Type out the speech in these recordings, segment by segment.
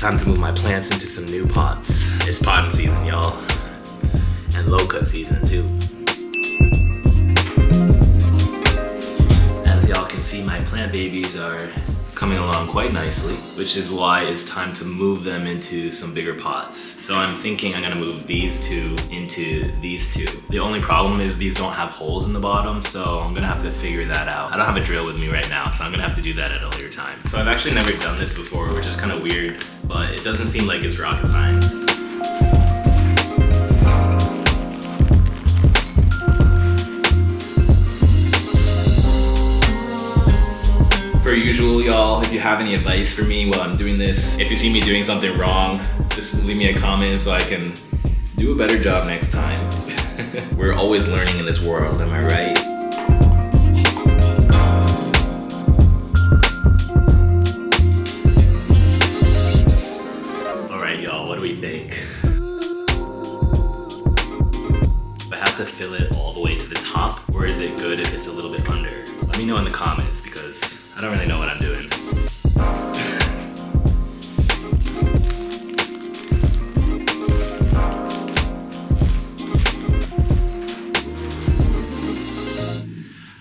time to move my plants into some new pots. It's potting season, y'all. And low cut season too. As y'all can see, my plant babies are coming along quite nicely, which is why it's time to move them into some bigger pots. So I'm thinking I'm gonna move these two into these two. The only problem is these don't have holes in the bottom, so I'm gonna have to figure that out. I don't have a drill with me right now, so I'm gonna have to do that at a later time. So I've actually never done this before, which is kind of weird, but it doesn't seem like it's rocket science. Per usual, y'all, if you have any advice for me while I'm doing this, if you see me doing something wrong, just leave me a comment so I can do a better job next time. We're always learning in this world, am I right? All right, y'all, what do we think? Do I have to fill it all the way to the top, or is it good if it's a little bit under? Let me know in the comments, because I don't really know what I'm doing.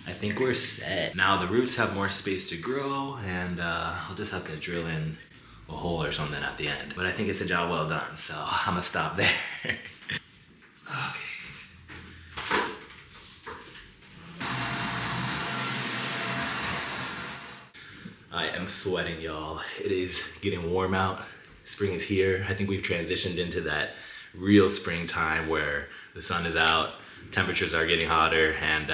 I think we're set. Now the roots have more space to grow, and I'll just have to drill in a hole or something at the end. But I think it's a job well done, so I'm gonna stop there. Okay. I am sweating, y'all. It is getting warm out. Spring is here. I think we've transitioned into that real springtime where the sun is out, temperatures are getting hotter, and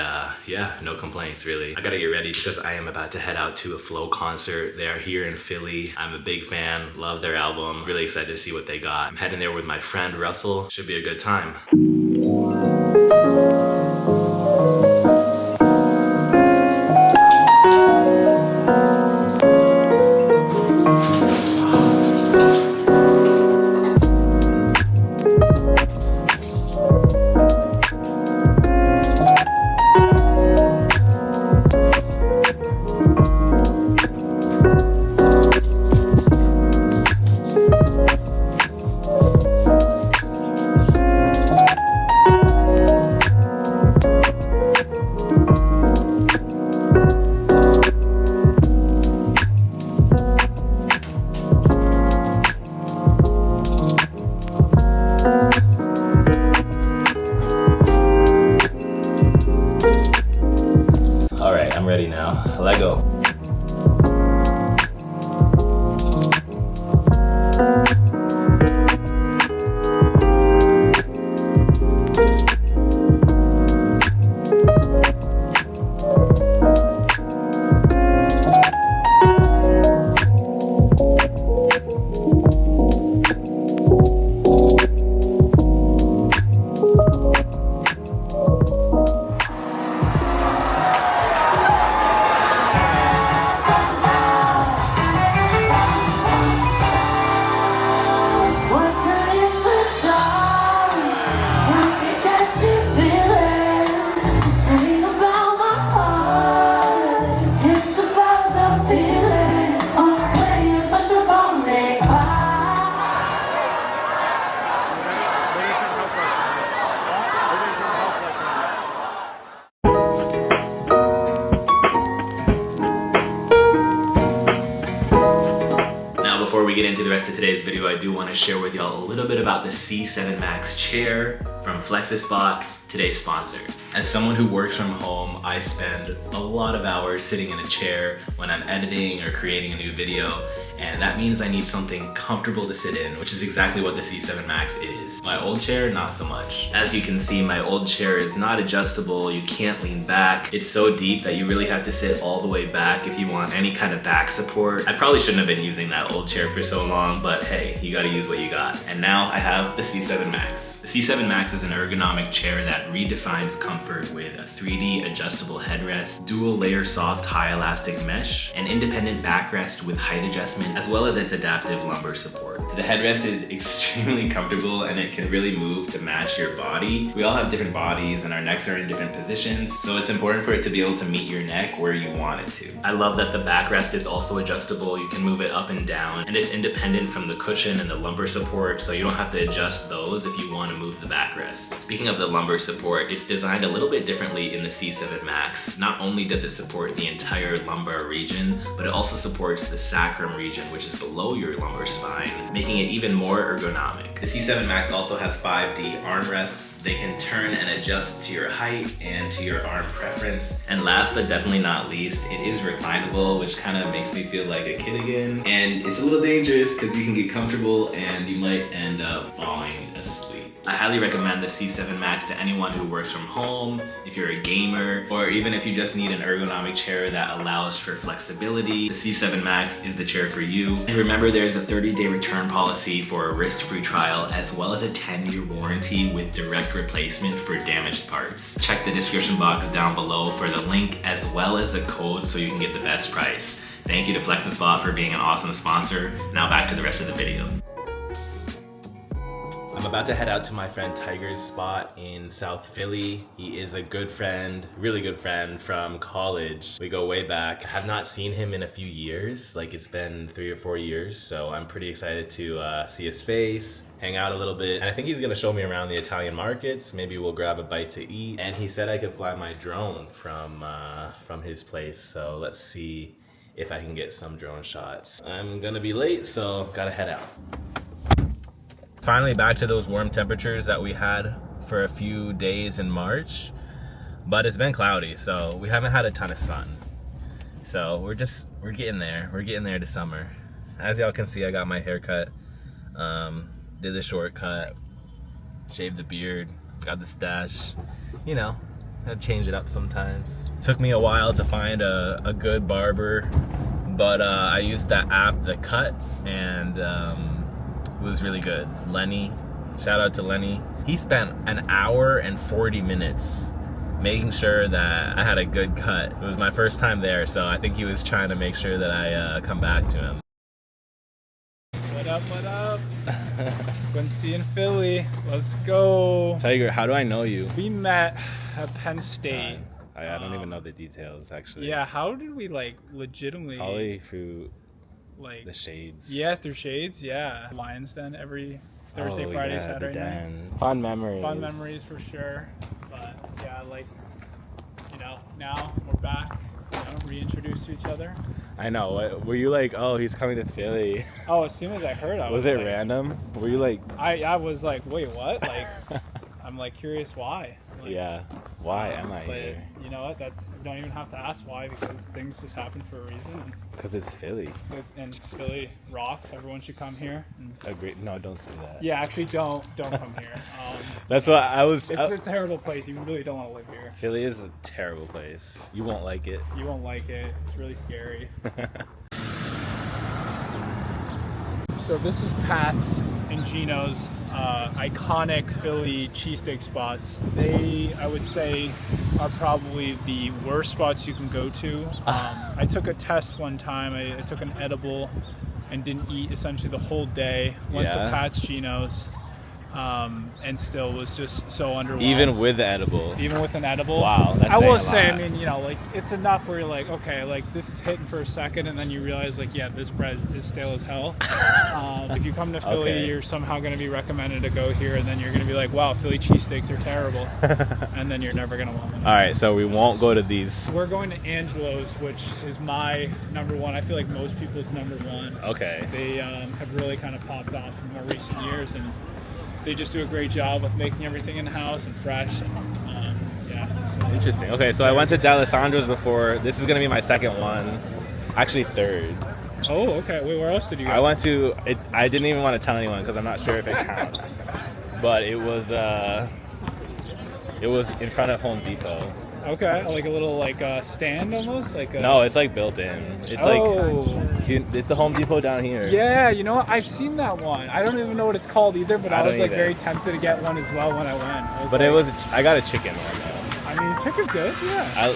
yeah, no complaints really. I gotta get ready because I am about to head out to a Flow concert. They are here in Philly. I'm a big fan, love their album. Really excited to see what they got. I'm heading there with my friend Russell. Should be a good time. I'm ready now. Let go. Before we get into the rest of today's video, I do want to share with y'all a little bit about the C7 Max chair from FlexiSpot, today's sponsor. As someone who works from home, I spend a lot of hours sitting in a chair when I'm editing or creating a new video, and that means I need something comfortable to sit in, which is exactly what the C7 Max is. My old chair, not so much. As you can see, my old chair is not adjustable, you can't lean back. It's so deep that you really have to sit all the way back if you want any kind of back support. I probably shouldn't have been using that old chair for so long, but hey, you gotta use what you got. And now I have the C7 Max. The C7 Max is an ergonomic chair that that redefines comfort with a 3D adjustable headrest, dual layer soft high elastic mesh, an independent backrest with height adjustment, as well as its adaptive lumbar support. The headrest is extremely comfortable and it can really move to match your body. We all have different bodies and our necks are in different positions, so it's important for it to be able to meet your neck where you want it to. I love that the backrest is also adjustable. You can move it up and down, and it's independent from the cushion and the lumbar support, so you don't have to adjust those if you want to move the backrest. Speaking of the lumbar support, it's designed a little bit differently in the C7 Max. Not only does it support the entire lumbar region, but it also supports the sacrum region, which is below your lumbar spine, making it even more ergonomic. The C7 Max also has 5D armrests. They can turn and adjust to your height and to your arm preference. And last but definitely not least, it is reclinable, which kind of makes me feel like a kid again. And it's a little dangerous because you can get comfortable and you might end up falling asleep. I highly recommend the C7 Max to anyone who works from home, if you're a gamer, or even if you just need an ergonomic chair that allows for flexibility. The C7 Max is the chair for you. And remember, there's a 30-day return policy for a risk-free trial, as well as a 10-year warranty with direct replacement for damaged parts. Check the description box down below for the link as well as the code so you can get the best price. Thank you to FlexiSpot for being an awesome sponsor. Now back to the rest of the video. I'm about to head out to my friend Tiger's spot in South Philly. He is a good friend, really good friend from college. We go way back. Have not seen him in a few years, like it's been 3 or 4 years, so I'm pretty excited to see his face, hang out a little bit. And I think he's gonna show me around the Italian markets. Maybe we'll grab a bite to eat. And he said I could fly my drone from his place, so let's see if I can get some drone shots. I'm gonna be late, so gotta head out. Finally back to those warm temperatures that we had for a few days in March, but it's been cloudy, so we haven't had a ton of sun. So we're getting there. We're getting there to summer. As y'all can see, I got my hair cut, did the shortcut, shaved the beard, got the stash, you know, I change it up sometimes. Took me a while to find a good barber, but I used that app, The Cut, and it was really good. Lenny, shout out to Lenny. He spent an hour and 40 minutes making sure that I had a good cut. It was my first time there, so I think he was trying to make sure that I come back to him. What up, what up? Quincy and Philly, let's go. Tiger, how do I know you? We met at Penn State. I don't even know the details, actually. Yeah, how did we legitimately... Probably through the Shades. Yeah, through Shades, yeah. Lions Den every Thursday, Friday, Saturday night. Fun memories. Fun memories for sure. But yeah, now we're back, reintroduced to each other. I know. Were you like, oh, he's coming to Philly? Oh, as soon as I heard, was it random? Were you like... I was like, wait, what? I'm curious why. Yeah. Why am I here? You know what? You don't even have to ask why, because things just happen for a reason. Because it's Philly. And Philly rocks. Everyone should come here. Agreed. No, don't say that. Yeah, actually, don't come here. That's what I was. It's a terrible place. You really don't want to live here. Philly is a terrible place. You won't like it. You won't like it. It's really scary. So this is Pat's and Geno's iconic Philly cheesesteak spots. They, I would say, are probably the worst spots you can go to. I took a test one time. I took an edible and didn't eat essentially the whole day. Went to Pat's Geno's. And still was just so underwhelmed. Even with the edible? Even with an edible. Wow, that's I will say, I mean, it's enough where you're like, okay, this is hitting for a second, and then you realize, yeah, this bread is stale as hell. If you come to Philly, you're somehow going to be recommended to go here, and then you're going to be like, wow, Philly cheesesteaks are terrible. And then you're never going to want them. All right, so we won't go to these. We're going to Angelo's, which is my number one. I feel like most people's number one. Okay. They have really kind of popped off in more recent years, and they just do a great job of making everything in-house and fresh. And, yeah. So. Interesting. Okay, so I went to D'Alessandro's before. This is going to be my second one. Actually, third. Oh, okay. Wait, where else did you go? I went to... I didn't even want to tell anyone because I'm not sure if it counts. But it was in front of Home Depot. Okay, like a little like stand almost, like a... No, it's like built in. It's like it's the Home Depot down here. Yeah, you know what? I've seen that one. I don't even know what it's called either, but I was like very tempted to get one as well when I went. But I got a chicken one though. I mean, chicken's good, yeah.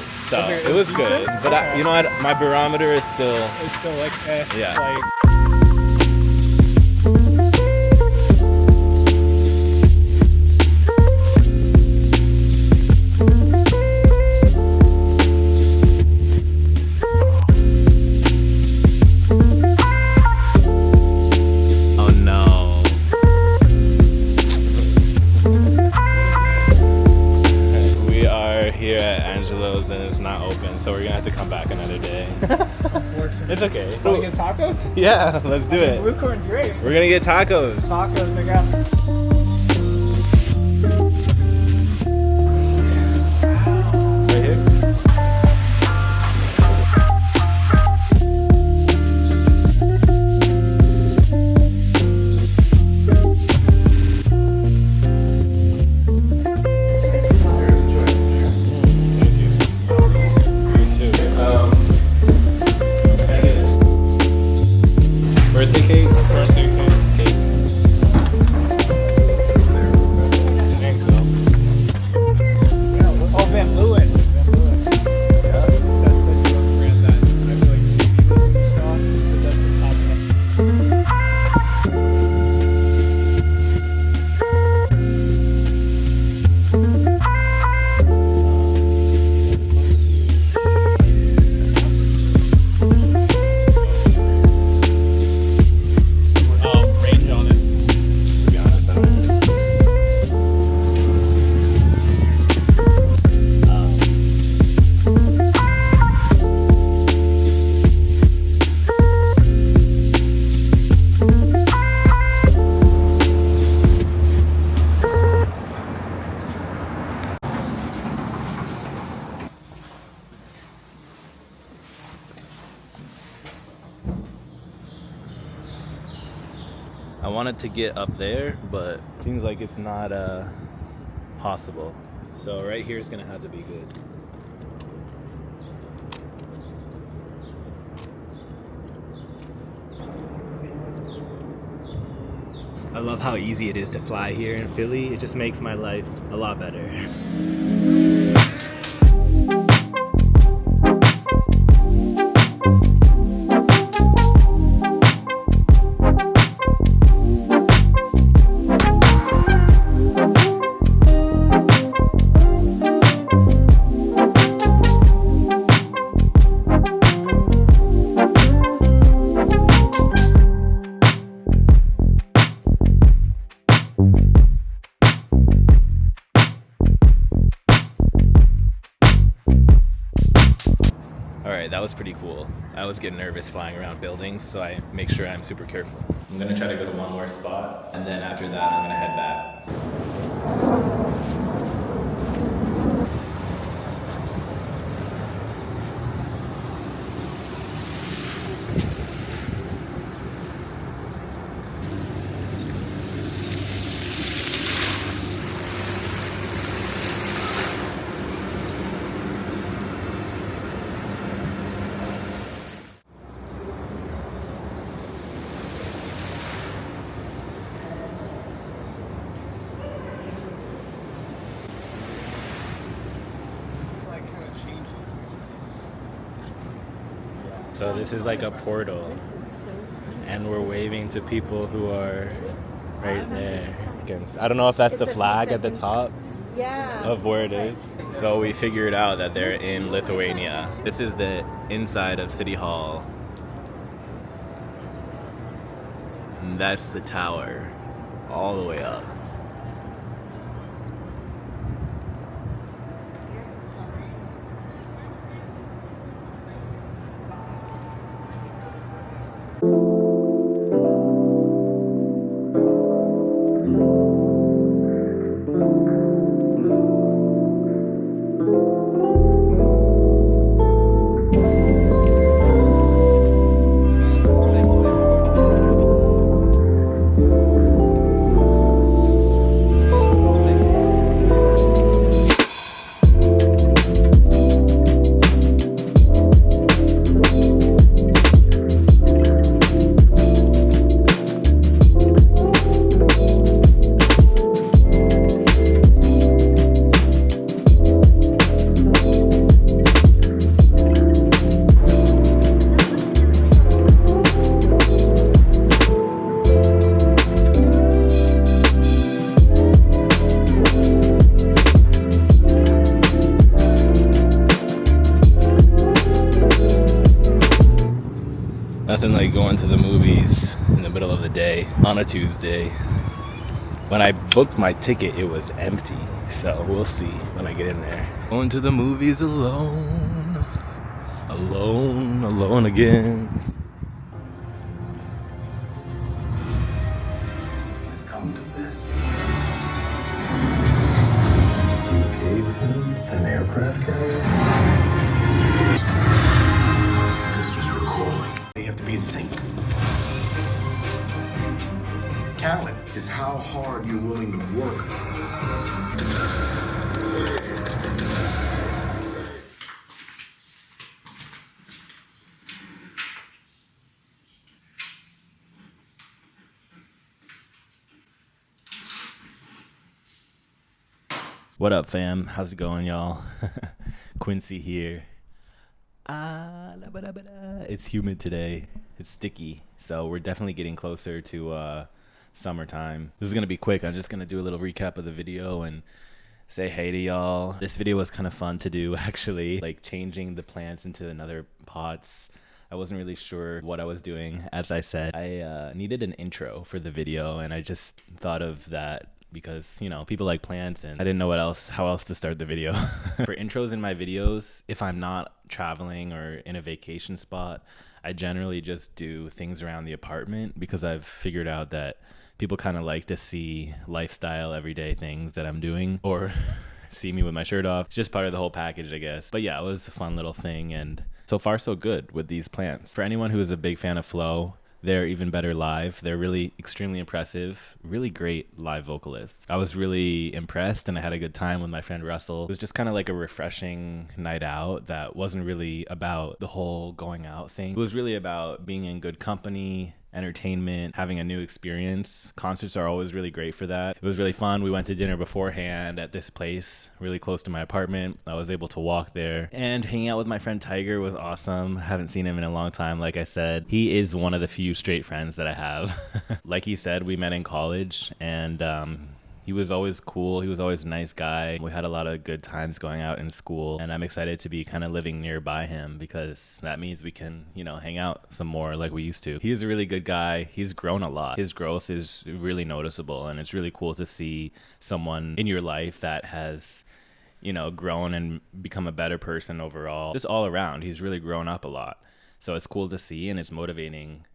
It was good, but okay. you know what? My barometer is still. It's still like yeah. Like. So we're gonna have to come back another day. It's okay. Want to get tacos? Yeah, let's do it. Blue corn's great. We're gonna get tacos. Tacos, I got. I wanted to get up there, but seems like it's not possible. So right here is gonna have to be good. I love how easy it is to fly here in Philly. It just makes my life a lot better. Alright, that was pretty cool. I was getting nervous flying around buildings, so I make sure I'm super careful. I'm gonna try to go to one more spot, and then after that I'm gonna head back. So this is like a portal, and we're waving to people who are right there. I don't know if that's the flag at the top of where it is. So we figured out that they're in Lithuania. This is the inside of City Hall. And that's the tower, all the way up. Nothing like going to the movies in the middle of the day on a Tuesday. When I booked my ticket, it was empty. So we'll see when I get in there. Going to the movies alone. Alone, alone again. An aircraft carrier? This was recalling. You have to be in sync. Talent is how hard you're willing to work. What up, fam? How's it going, y'all? Quincy here. It's humid today. It's sticky. So we're definitely getting closer to summertime. This is going to be quick. I'm just going to do a little recap of the video and say hey to y'all. This video was kind of fun to do, actually. Like changing the plants into another pots. I wasn't really sure what I was doing. As I said, I needed an intro for the video, and I just thought of that because, you know, people like plants and I didn't know how else to start the video. For intros in my videos, if I'm not traveling or in a vacation spot, I generally just do things around the apartment because I've figured out that people kind of like to see lifestyle, everyday things that I'm doing, or see me with my shirt off. It's just part of the whole package, I guess. But yeah, it was a fun little thing, and so far so good with these plants. For anyone who is a big fan of Flo, they're even better live. They're really extremely impressive, really great live vocalists. I was really impressed and I had a good time with my friend Russell. It was just kind of like a refreshing night out that wasn't really about the whole going out thing. It was really about being in good company, entertainment, having a new experience. Concerts are always really great for that. It was really fun. We went to dinner beforehand at this place really close to my apartment. I was able to walk there, and hanging out with my friend Tiger was awesome. Haven't seen him in a long time. Like I said, he is one of the few straight friends that I have. Like he said, we met in college, and he was always cool. He was always a nice guy. We had a lot of good times going out in school, and I'm excited to be kind of living nearby him because that means we can, you know, hang out some more like we used to. He is a really good guy. He's grown a lot. His growth is really noticeable, and it's really cool to see someone in your life that has, you know, grown and become a better person overall. Just all around, he's really grown up a lot. So it's cool to see, and it's motivating,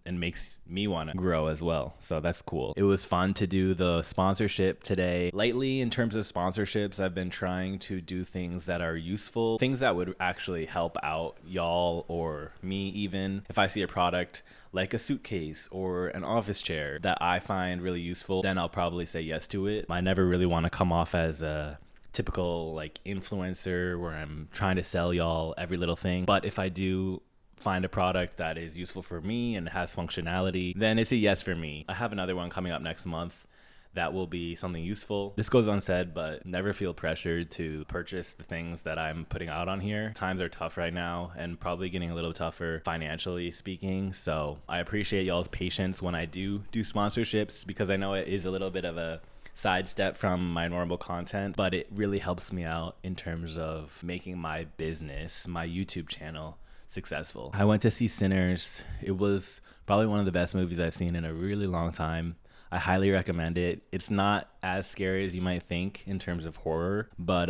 and makes me want to grow as well. So that's cool. It was fun to do the sponsorship today. Lately, in terms of sponsorships, I've been trying to do things that are useful, things that would actually help out y'all or me even. If I see a product like a suitcase or an office chair that I find really useful, then I'll probably say yes to it. I never really want to come off as a typical like influencer where I'm trying to sell y'all every little thing. But if I do find a product that is useful for me and has functionality, then it's a yes for me. I have another one coming up next month that will be something useful. This goes unsaid, but never feel pressured to purchase the things that I'm putting out on here. Times are tough right now and probably getting a little tougher financially speaking. So I appreciate y'all's patience when I do sponsorships, because I know it is a little bit of a sidestep from my normal content, but it really helps me out in terms of making my business, my YouTube channel, successful. I went to see Sinners. It was probably one of the best movies I've seen in a really long time. I highly recommend it. It's not as scary as you might think in terms of horror, but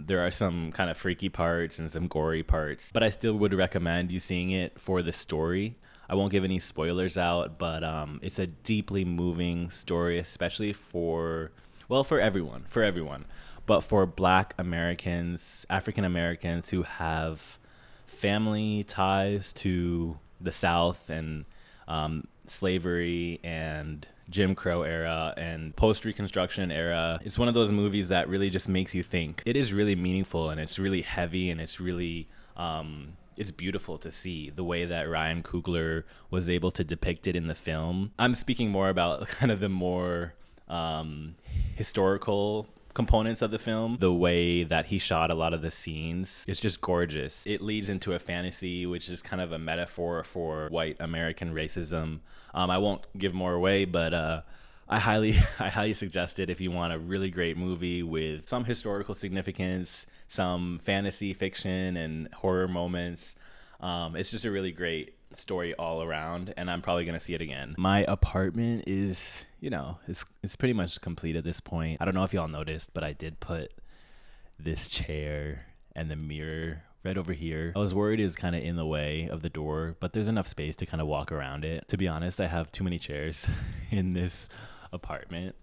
there are some kind of freaky parts and some gory parts, but I still would recommend you seeing it for the story. I won't give any spoilers out, but it's a deeply moving story, especially for everyone, but for Black Americans, African Americans who have family ties to the South and slavery and Jim Crow era and post-Reconstruction era. It's one of those movies that really just makes you think. It is really meaningful, and it's really heavy, and it's really it's beautiful to see the way that Ryan Coogler was able to depict it in the film. I'm speaking more about kind of the more historical components of the film. The way that he shot a lot of the scenes, it's just gorgeous. It leads into a fantasy, which is kind of a metaphor for white American racism. I won't give more away, but I highly suggest it if you want a really great movie with some historical significance, some fantasy fiction and horror moments. It's just a really great story all around, and I'm probably gonna see it again. My apartment is, it's pretty much complete at this point. I don't know if y'all noticed, but I did put this chair and the mirror right over here. I was worried it was kind of in the way of the door, but there's enough space to kind of walk around it. To be honest, I have too many chairs in this apartment.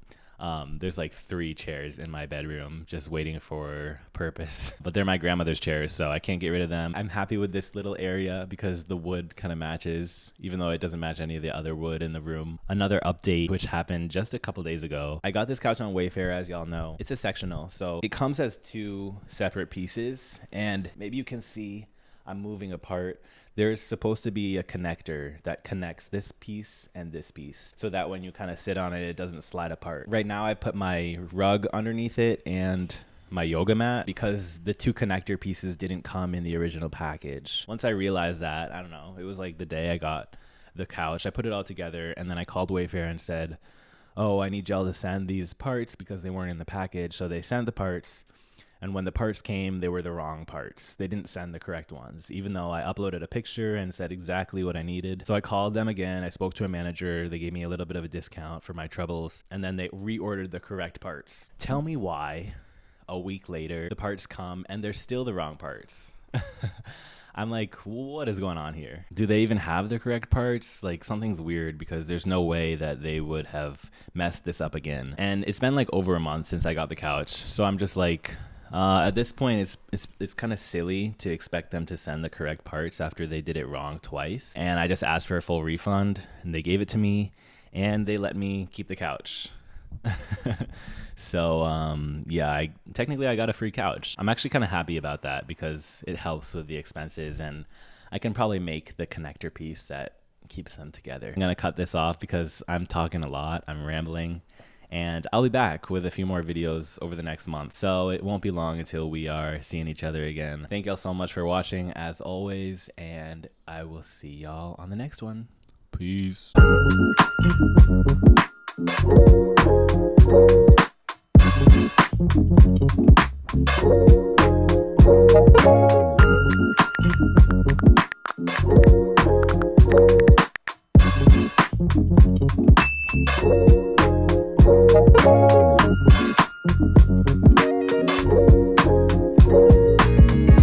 There's like 3 chairs in my bedroom just waiting for purpose, but they're my grandmother's chairs, so I can't get rid of them. I'm happy with this little area because the wood kind of matches, even though it doesn't match any of the other wood in the room. Another update, which happened just a couple days ago. I got this couch on Wayfair, as y'all know. It's a sectional, so it comes as 2 separate pieces, and maybe you can see I'm moving apart. There's supposed to be a connector that connects this piece and this piece so that when you kind of sit on it, it doesn't slide apart. Right now I put my rug underneath it and my yoga mat because the 2 connector pieces didn't come in the original package. Once I realized that, I don't know, it was like the day I got the couch, I put it all together, and then I called Wayfair and said, oh, I need y'all to send these parts because they weren't in the package. So they sent the parts. And when the parts came, they were the wrong parts. They didn't send the correct ones, even though I uploaded a picture and said exactly what I needed. So I called them again. I spoke to a manager. They gave me a little bit of a discount for my troubles. And then they reordered the correct parts. Tell me why a week later, the parts come and they're still the wrong parts. I'm like, what is going on here? Do they even have the correct parts? Like, something's weird because there's no way that they would have messed this up again. And it's been like over a month since I got the couch. So I'm just like, at this point, it's kind of silly to expect them to send the correct parts after they did it wrong twice. And I just asked for a full refund, and they gave it to me, and they let me keep the couch. So, yeah, I got a free couch. I'm actually kind of happy about that because it helps with the expenses, and I can probably make the connector piece that keeps them together. I'm going to cut this off because I'm talking a lot. I'm rambling. And I'll be back with a few more videos over the next month. So it won't be long until we are seeing each other again. Thank y'all so much for watching as always. And I will see y'all on the next one. Peace.